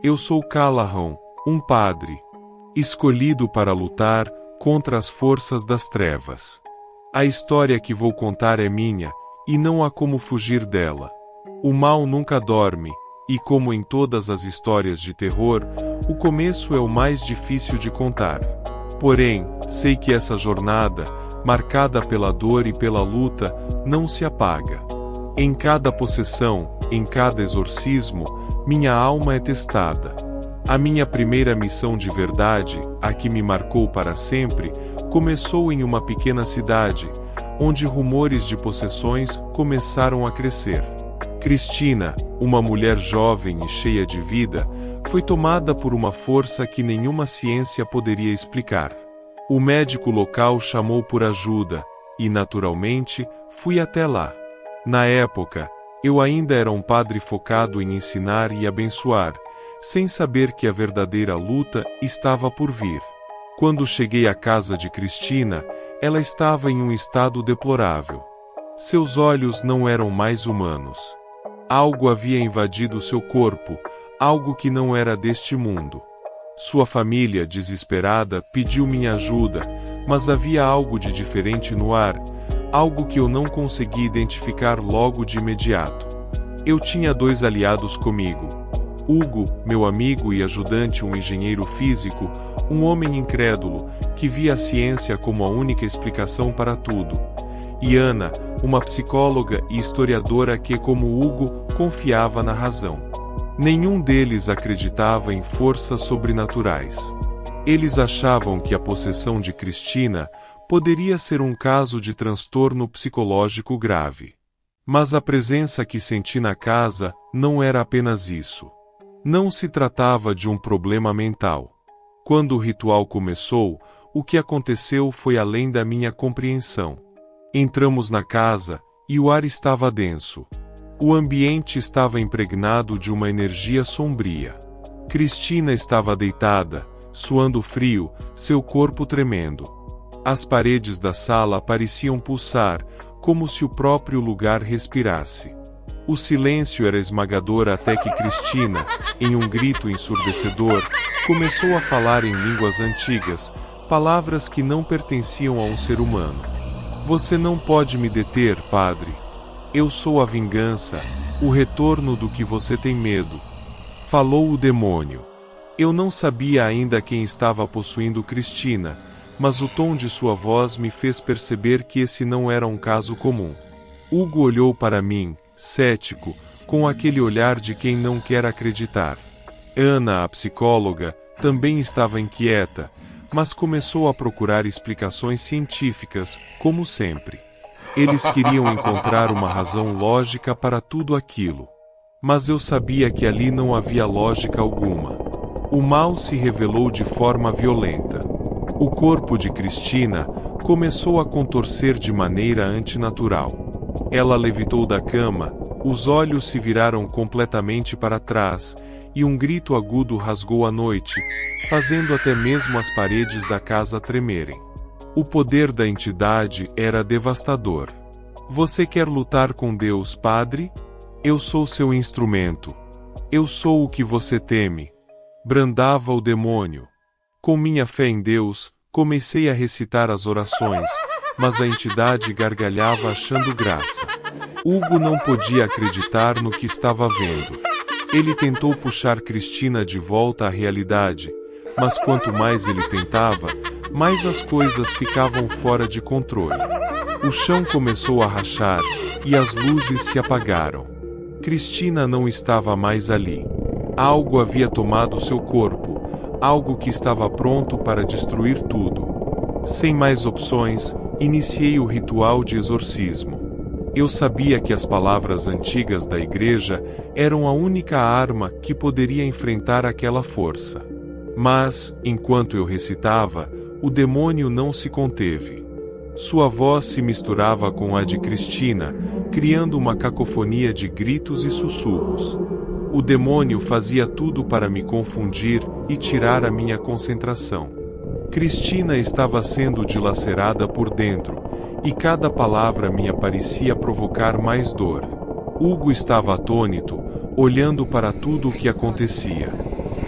Eu sou Callahan, um padre, escolhido para lutar contra as forças das trevas. A história que vou contar é minha, e não há como fugir dela. O mal nunca dorme, e como em todas as histórias de terror, o começo é o mais difícil de contar. Porém, sei que essa jornada, marcada pela dor e pela luta, não se apaga. Em cada possessão, em cada exorcismo, minha alma é testada. A minha primeira missão de verdade, a que me marcou para sempre, começou em uma pequena cidade, onde rumores de possessões começaram a crescer. Cristina, uma mulher jovem e cheia de vida, foi tomada por uma força que nenhuma ciência poderia explicar. O médico local chamou por ajuda, e naturalmente, fui até lá. Na época, eu ainda era um padre focado em ensinar e abençoar, sem saber que a verdadeira luta estava por vir. Quando cheguei à casa de Cristina, ela estava em um estado deplorável. Seus olhos não eram mais humanos. Algo havia invadido seu corpo, algo que não era deste mundo. Sua família, desesperada, pediu minha ajuda, mas havia algo de diferente no ar, algo que eu não consegui identificar logo de imediato. Eu tinha 2 aliados comigo. Hugo, meu amigo e ajudante, um engenheiro físico, um homem incrédulo, que via a ciência como a única explicação para tudo. E Ana, uma psicóloga e historiadora que, como Hugo, confiava na razão. Nenhum deles acreditava em forças sobrenaturais. Eles achavam que a possessão de Cristina poderia ser um caso de transtorno psicológico grave. Mas a presença que senti na casa não era apenas isso. Não se tratava de um problema mental. Quando o ritual começou, o que aconteceu foi além da minha compreensão. Entramos na casa, e o ar estava denso. O ambiente estava impregnado de uma energia sombria. Cristina estava deitada, suando frio, seu corpo tremendo. As paredes da sala pareciam pulsar, como se o próprio lugar respirasse. O silêncio era esmagador até que Cristina, em um grito ensurdecedor, começou a falar em línguas antigas, palavras que não pertenciam a um ser humano. Você não pode me deter, padre. Eu sou a vingança, o retorno do que você tem medo. Falou o demônio. Eu não sabia ainda quem estava possuindo Cristina, mas o tom de sua voz me fez perceber que esse não era um caso comum. Hugo olhou para mim, cético, com aquele olhar de quem não quer acreditar. Ana, a psicóloga, também estava inquieta, mas começou a procurar explicações científicas, como sempre. Eles queriam encontrar uma razão lógica para tudo aquilo. Mas eu sabia que ali não havia lógica alguma. O mal se revelou de forma violenta. O corpo de Cristina começou a contorcer de maneira antinatural. Ela levitou da cama, os olhos se viraram completamente para trás, e um grito agudo rasgou a noite, fazendo até mesmo as paredes da casa tremerem. O poder da entidade era devastador. Você quer lutar com Deus, padre? Eu sou seu instrumento. Eu sou o que você teme. Brandava o demônio. Com minha fé em Deus, comecei a recitar as orações, mas a entidade gargalhava achando graça. Hugo não podia acreditar no que estava vendo. Ele tentou puxar Cristina de volta à realidade, mas quanto mais ele tentava, mais as coisas ficavam fora de controle. O chão começou a rachar, e as luzes se apagaram. Cristina não estava mais ali. Algo havia tomado seu corpo, algo que estava pronto para destruir tudo. Sem mais opções, iniciei o ritual de exorcismo. Eu sabia que as palavras antigas da igreja eram a única arma que poderia enfrentar aquela força. Mas, enquanto eu recitava, o demônio não se conteve. Sua voz se misturava com a de Cristina, criando uma cacofonia de gritos e sussurros. O demônio fazia tudo para me confundir e tirar a minha concentração. Cristina estava sendo dilacerada por dentro, e cada palavra minha parecia provocar mais dor. Hugo estava atônito, olhando para tudo o que acontecia.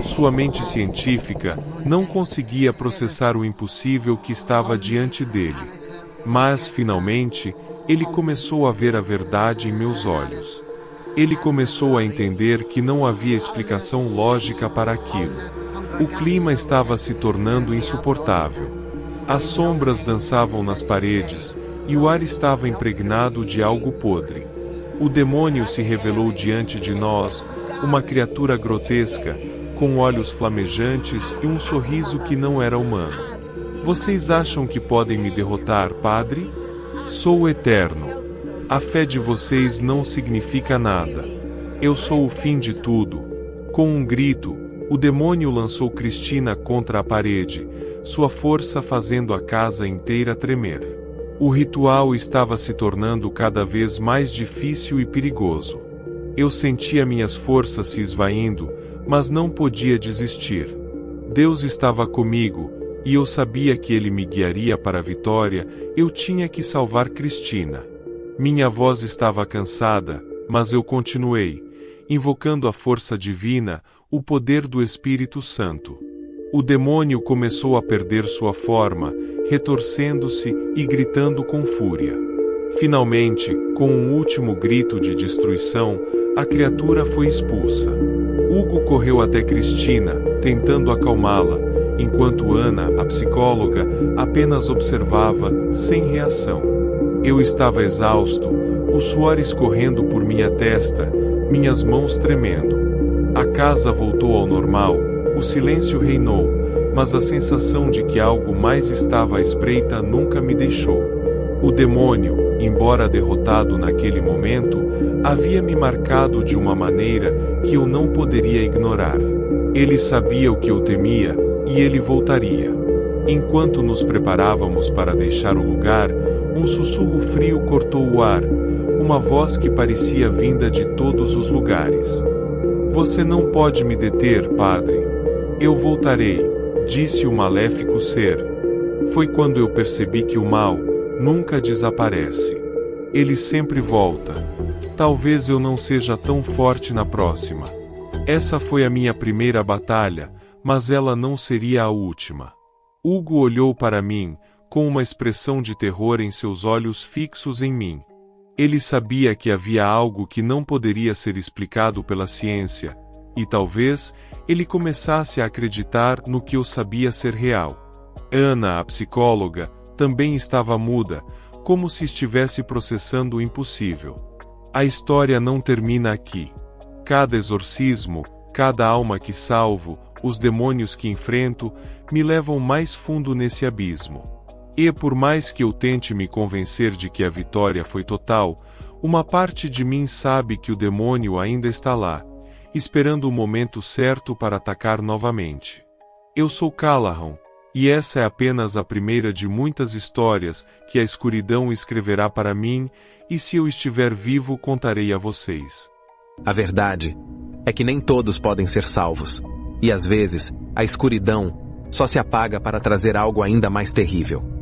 Sua mente científica não conseguia processar o impossível que estava diante dele. Mas, finalmente, ele começou a ver a verdade em meus olhos. Ele começou a entender que não havia explicação lógica para aquilo. O clima estava se tornando insuportável. As sombras dançavam nas paredes, e o ar estava impregnado de algo podre. O demônio se revelou diante de nós, uma criatura grotesca, com olhos flamejantes e um sorriso que não era humano. Vocês acham que podem me derrotar, Padre? Sou o Eterno. A fé de vocês não significa nada. Eu sou o fim de tudo. Com um grito, o demônio lançou Cristina contra a parede, sua força fazendo a casa inteira tremer. O ritual estava se tornando cada vez mais difícil e perigoso. Eu sentia minhas forças se esvaindo, mas não podia desistir. Deus estava comigo, e eu sabia que Ele me guiaria para a vitória. Eu tinha que salvar Cristina. Minha voz estava cansada, mas eu continuei, invocando a força divina, o poder do Espírito Santo. O demônio começou a perder sua forma, retorcendo-se e gritando com fúria. Finalmente, com um último grito de destruição, a criatura foi expulsa. Hugo correu até Cristina, tentando acalmá-la, enquanto Ana, a psicóloga, apenas observava, sem reação. Eu estava exausto, o suor escorrendo por minha testa, minhas mãos tremendo. A casa voltou ao normal, o silêncio reinou, mas a sensação de que algo mais estava à espreita nunca me deixou. O demônio, embora derrotado naquele momento, havia me marcado de uma maneira que eu não poderia ignorar. Ele sabia o que eu temia, e ele voltaria. Enquanto nos preparávamos para deixar o lugar, um sussurro frio cortou o ar, uma voz que parecia vinda de todos os lugares. Você não pode me deter, Padre. Eu voltarei, disse o maléfico ser. Foi quando eu percebi que o mal nunca desaparece. Ele sempre volta. Talvez eu não seja tão forte na próxima. Essa foi a minha primeira batalha, mas ela não seria a última. Hugo olhou para mim, com uma expressão de terror em seus olhos fixos em mim. Ele sabia que havia algo que não poderia ser explicado pela ciência, e talvez ele começasse a acreditar no que eu sabia ser real. Ana, a psicóloga, também estava muda, como se estivesse processando o impossível. A história não termina aqui. Cada exorcismo, cada alma que salvo, os demônios que enfrento, me levam mais fundo nesse abismo. E por mais que eu tente me convencer de que a vitória foi total, uma parte de mim sabe que o demônio ainda está lá, esperando o momento certo para atacar novamente. Eu sou Callahan, e essa é apenas a primeira de muitas histórias que a escuridão escreverá para mim, e se eu estiver vivo contarei a vocês. A verdade é que nem todos podem ser salvos, e às vezes a escuridão só se apaga para trazer algo ainda mais terrível.